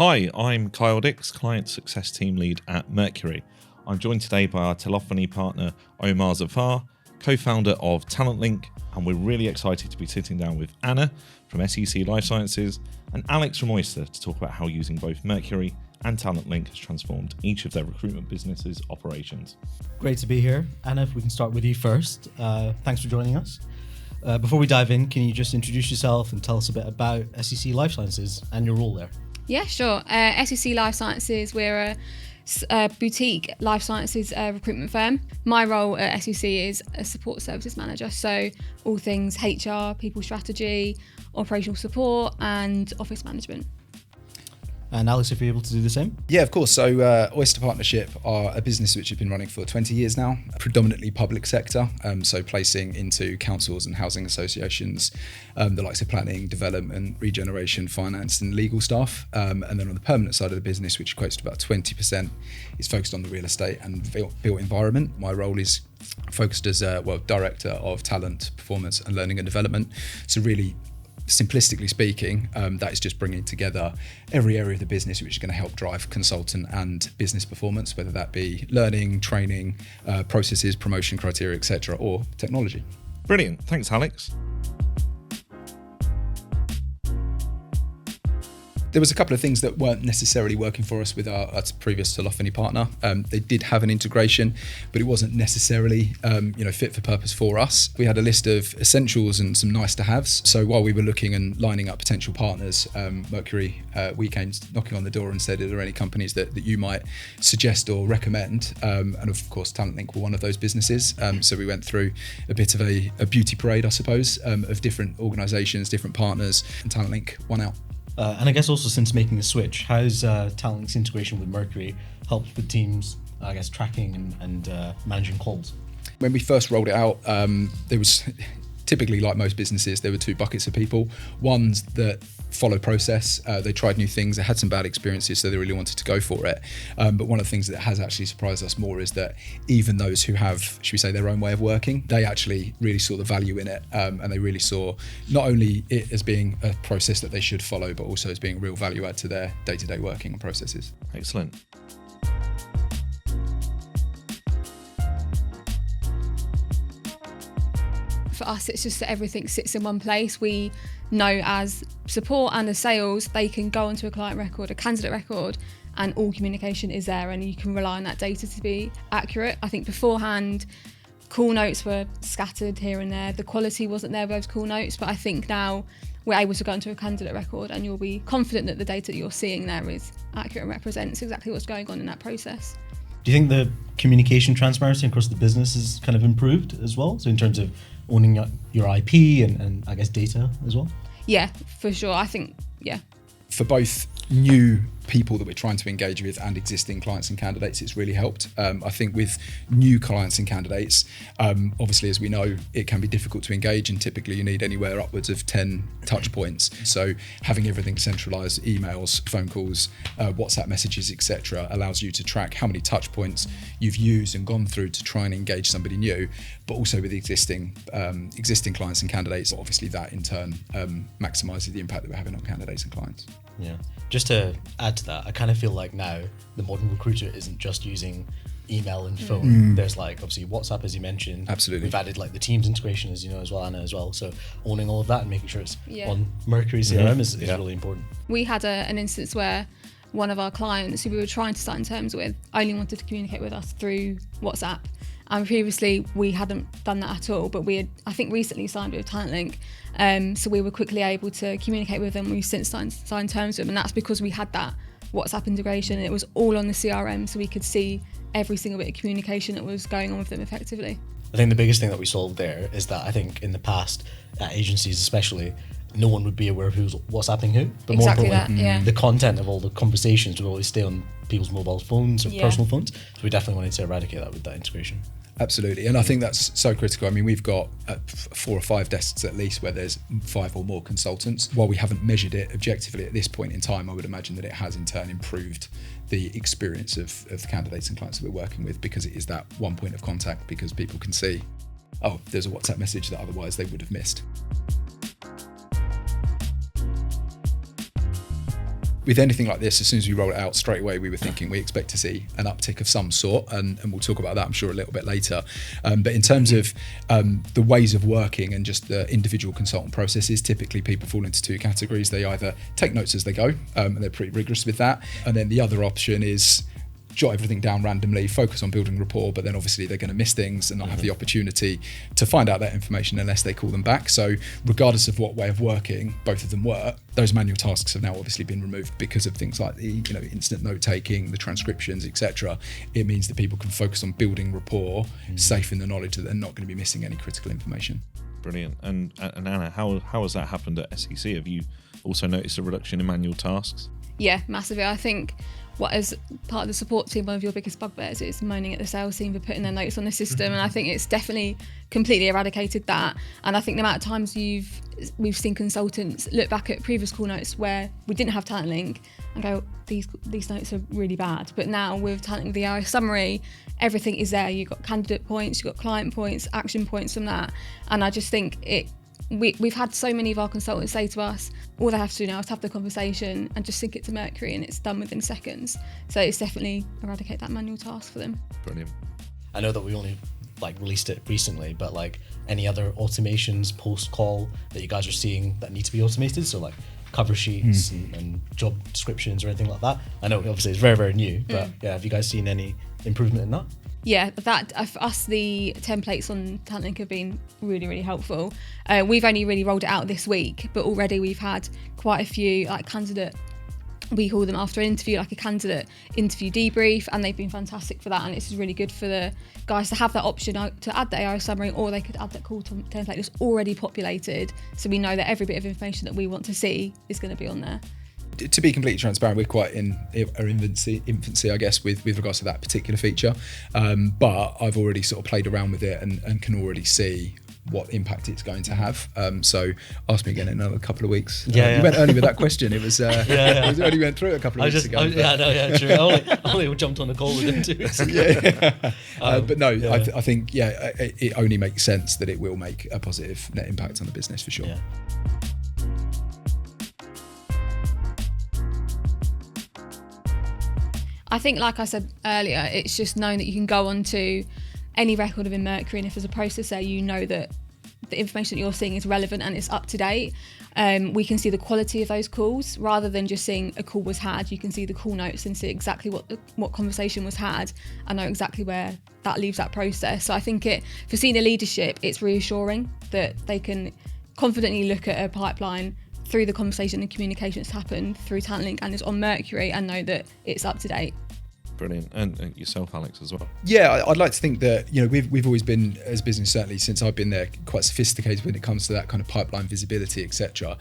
Hi, I'm Kyle Dix, Client Success Team Lead at Mercury. I'm joined today by our telephony partner, Omar Zafar, co-founder of TalentLynk, and we're really excited to be sitting down with Anna from SEC Life Sciences and Alex from Oyster to talk about how using both Mercury and TalentLynk has transformed each of their recruitment businesses' operations. Great to be here. Anna, if we can start with you first. Thanks for joining us. Before we dive in, can you just introduce yourself and tell us a bit about SEC Life Sciences and your role there? Yeah, sure. SEC Life Sciences, we're a boutique life sciences recruitment firm. My role at SEC is a support services manager, so all things HR, people strategy, operational support and office management. And Alex, if you're able to do the same? Yeah, of course. So Oyster Partnership are a business which has been running for 20 years now, predominantly public sector, so placing into councils and housing associations, the likes of planning, development, regeneration, finance and legal staff. And then on the permanent side of the business, which equates to about 20%, is focused on the real estate and built environment. My role is focused as Director of Talent, Performance and Learning and Development. So really, simplistically speaking, that is just bringing together every area of the business which is going to help drive consultant and business performance, whether that be learning, training, processes, promotion criteria, etc., or technology. Brilliant. Thanks, Alex. There was a couple of things that weren't necessarily working for us with our previous telephony partner. They did have an integration, but it wasn't necessarily fit for purpose for us. We had a list of essentials and some nice to haves. So while we were looking and lining up potential partners, Mercury, we came knocking on the door and said, are there any companies that you might suggest or recommend? And of course, TalentLynk were one of those businesses. So we went through a bit of a beauty parade, I suppose, of different organisations, different partners, and TalentLynk won out. And I guess also since making the switch, how's TalentLynk's integration with Mercury helped with teams, I guess, tracking and managing calls? When we first rolled it out, there was typically, like most businesses, there were two buckets of people. Ones that follow process, they tried new things, they had some bad experiences, so they really wanted to go for it. But one of the things that has actually surprised us more is that even those who have, should we say, their own way of working, they actually really saw the value in it, and they really saw not only it as being a process that they should follow, but also as being a real value add to their day-to-day working and processes. Excellent. For us, it's just that everything sits in one place. We know as support and as sales, they can go onto a client record, a candidate record, and all communication is there and you can rely on that data to be accurate. I think beforehand, call notes were scattered here and there. The quality wasn't there with those call notes, but I think now we're able to go into a candidate record and you'll be confident that the data that you're seeing there is accurate and represents exactly what's going on in that process. Do you think the communication transparency across the business has kind of improved as well? So in terms of owning your IP and I guess data as well? Yeah, for sure. I think, yeah. For both new people that we're trying to engage with and existing clients and candidates, it's really helped. I think with new clients and candidates, obviously, as we know, it can be difficult to engage and typically you need anywhere upwards of 10 touch points. So having everything centralized, emails, phone calls, WhatsApp messages, etc., allows you to track how many touch points you've used and gone through to try and engage somebody new, but also with existing clients and candidates. Obviously that in turn maximizes the impact that we're having on candidates and clients. Yeah. Just to add to that, I kind of feel like now the modern recruiter isn't just using email and phone. There's like obviously WhatsApp, as you mentioned. Absolutely. We've added like the Teams integration, as you know, as well, Anna, as well. So owning all of that and making sure it's on Mercury CRM is really important. We had an instance where one of our clients who we were trying to start in terms with only wanted to communicate with us through WhatsApp. And previously we hadn't done that at all, but we had, I think, recently signed with TalentLynk. So we were quickly able to communicate with them. We've since signed terms with them, and that's because we had that WhatsApp integration and it was all on the CRM, so we could see every single bit of communication that was going on with them effectively. I think the biggest thing that we solved there is that I think in the past, at agencies especially, no one would be aware of who's WhatsApping who. But exactly more importantly, that, yeah. The content of all the conversations would always stay on people's mobile phones or personal phones. So we definitely wanted to eradicate that with that integration. Absolutely, and I think that's so critical. I mean, we've got 4 or 5 desks at least where there's 5 or more consultants. While we haven't measured it objectively at this point in time, I would imagine that it has in turn improved the experience of the candidates and clients that we're working with, because it is that one point of contact, because people can see, oh, there's a WhatsApp message that otherwise they would have missed. with anything like this, as soon as we roll it out straight away, we were thinking we expect to see an uptick of some sort, and we'll talk about that, I'm sure, a little bit later. But in terms of the ways of working and just the individual consultant processes, typically people fall into two categories. They either take notes as they go, and they're pretty rigorous with that, and then the other option is jot everything down randomly, focus on building rapport, but then obviously they're going to miss things and not have the opportunity to find out that information unless they call them back. So regardless of what way of working both of them work, those manual tasks have now obviously been removed because of things like the instant note taking, the transcriptions, etc. It means that people can focus on building rapport, safe in the knowledge that they're not going to be missing any critical information. Brilliant. And Anna, how has that happened at SEC? Have you also noticed a reduction in manual tasks? Yeah, massively. I think what as part of the support team, one of your biggest bugbears is moaning at the sales team for putting their notes on the system, and I think it's definitely completely eradicated that. And I think the amount of times we've seen consultants look back at previous call notes where we didn't have TalentLynk and go, these notes are really bad. But now with TalentLynk, the AI summary, everything is there. You've got candidate points, you've got client points, action points from that. And I just think we've had so many of our consultants say to us, all they have to do now is have the conversation and just sync it to Mercury, and it's done within seconds. So it's definitely eradicate that manual task for them. Brilliant. I know that we only released it recently, but any other automations post-call that you guys are seeing that need to be automated? So cover sheets and job descriptions or anything like that? I know obviously it's very, very new, but have you guys seen any improvement in that? Yeah, that for us, the templates on TalentLynk have been really, really helpful. We've only really rolled it out this week, but already we've had quite a few candidate, we call them after an interview, a candidate interview debrief, and they've been fantastic for that. And it's really good for the guys to have that option to add the AI summary, or they could add that call template that's already populated, so we know that every bit of information that we want to see is going to be on there. To be completely transparent, we're quite in our infancy, I guess, with regards to that particular feature. But I've already sort of played around with it and can already see what impact it's going to have. So ask me again in another couple of weeks. You went early with that question. It was we already went through it a couple of weeks ago. True. I only jumped on the call within 2 weeks ago. But no, I think it only makes sense that it will make a positive net impact on the business for sure. Yeah. I think, like I said earlier, it's just knowing that you can go onto any record within Mercury, and if there's a process there, you know that the information that you're seeing is relevant and it's up to date. We can see the quality of those calls rather than just seeing a call was had. You can see the call notes and see exactly what conversation was had and know exactly where that leaves that process. So I think for senior leadership, it's reassuring that they can confidently look at a pipeline through the conversation and communication that's happened through TalentLynk and is on Mercury, and know that it's up to date. Brilliant. And yourself, Alex, as well. Yeah, I'd like to think that we've always been, as a business, certainly since I've been there, quite sophisticated when it comes to that kind of pipeline visibility, etc.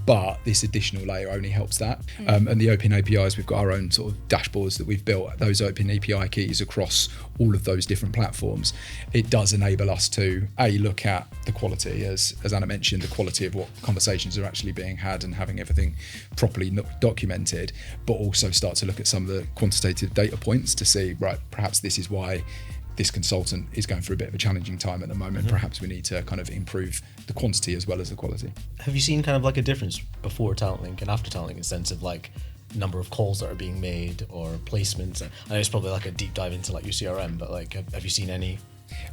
But this additional layer only helps that. And the open APIs, we've got our own sort of dashboards that we've built. Those open API keys across all of those different platforms. It does enable us to look at the quality, as Anna mentioned, the quality of what conversations are actually being had and having everything properly documented, but also start to look at some of the quantitative data points to see, right, perhaps this is why this consultant is going through a bit of a challenging time at the moment. Perhaps we need to kind of improve the quantity as well as the quality. Have you seen kind of a difference before TalentLynk and after TalentLynk in the sense of number of calls that are being made or placements? I know it's probably a deep dive into your CRM, but have you seen any?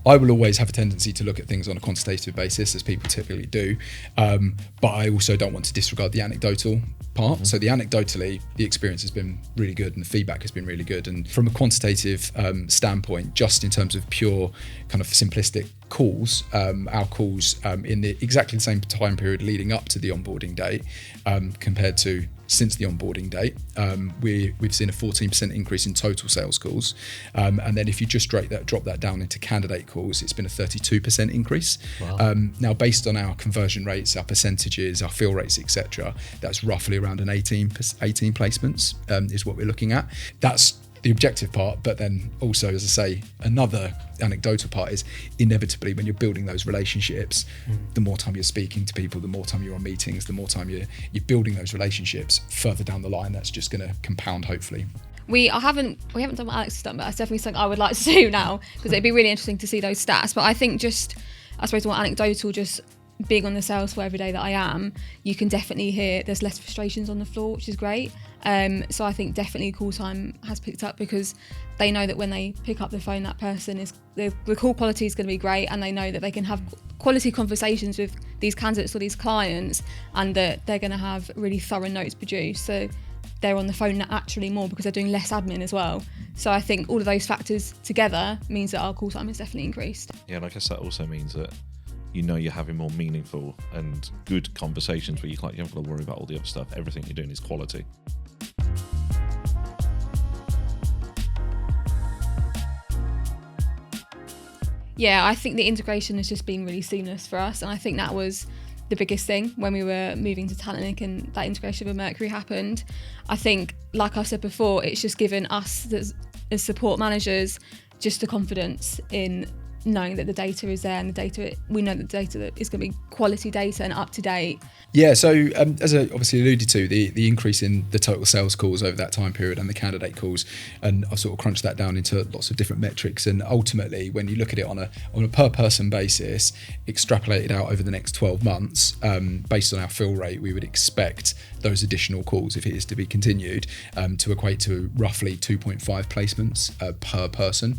I will always have a tendency to look at things on a quantitative basis, as people typically do, but I also don't want to disregard the anecdotal part. So anecdotally, the experience has been really good and the feedback has been really good. And from a quantitative standpoint, just in terms of pure kind of simplistic calls, our calls in exactly the same time period leading up to the onboarding date compared to since the onboarding date, we've seen a 14% increase in total sales calls. And then if you just drop that down into candidate calls, it's been a 32% increase. Wow. Now, based on our conversion rates, our percentages, our fill rates, etc., that's roughly around an 18 placements is what we're looking at. That's the objective part, but then also, as I say, another anecdotal part is inevitably when you're building those relationships, the more time you're speaking to people, the more time you're on meetings, the more time you're building those relationships further down the line, that's just going to compound, hopefully. We haven't done what Alex has done, but that's definitely something I would like to do now, because it'd be really interesting to see those stats. But I think I suppose more anecdotal, just being on the sales floor every day that I am, you can definitely hear there's less frustrations on the floor, which is great. So I think definitely call time has picked up, because they know that when they pick up the phone, that person is, the call quality is going to be great, and they know that they can have quality conversations with these candidates or these clients, and that they're going to have really thorough notes produced. So they're on the phone actually more because they're doing less admin as well. So I think all of those factors together means that our call time has definitely increased. Yeah, and I guess that also means that you're having more meaningful and good conversations where you haven't got to worry about all the other stuff. Everything you're doing is quality. Yeah, I think the integration has just been really seamless for us, and I think that was the biggest thing when we were moving to TalentLynk and that integration with Mercury happened. I think, like I said before, it's just given us as support managers just the confidence in knowing that the data is there, and we know that the data is going to be quality data and up to date. Yeah, so as I obviously alluded to, the increase in the total sales calls over that time period and the candidate calls, and I sort of crunched that down into lots of different metrics, and ultimately when you look at it on a per person basis, extrapolated out over the next 12 months, based on our fill rate, we would expect those additional calls, if it is to be continued, to equate to roughly 2.5 placements per person,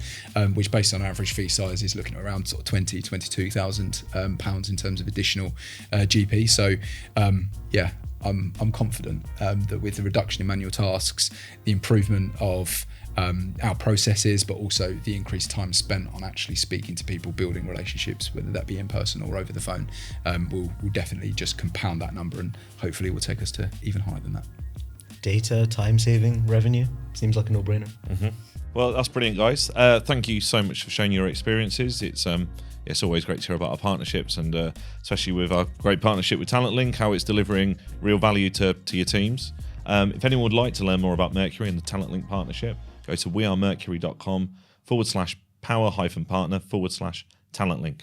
which based on average fee size is looking at around sort of £22,000 pounds in terms of additional GP. So yeah, I'm confident that with the reduction in manual tasks, the improvement of our processes, but also the increased time spent on actually speaking to people, building relationships, whether that be in person or over the phone, will definitely just compound that number, and hopefully will take us to even higher than that. Data, time saving, revenue, seems like a no-brainer. Mm-hmm. Well, that's brilliant, guys. Thank you so much for sharing your experiences. It's always great to hear about our partnerships, and especially with our great partnership with TalentLynk, how it's delivering real value to your teams. If anyone would like to learn more about Mercury and the TalentLynk partnership, go to wearemercury.com/power-partner/TalentLynk.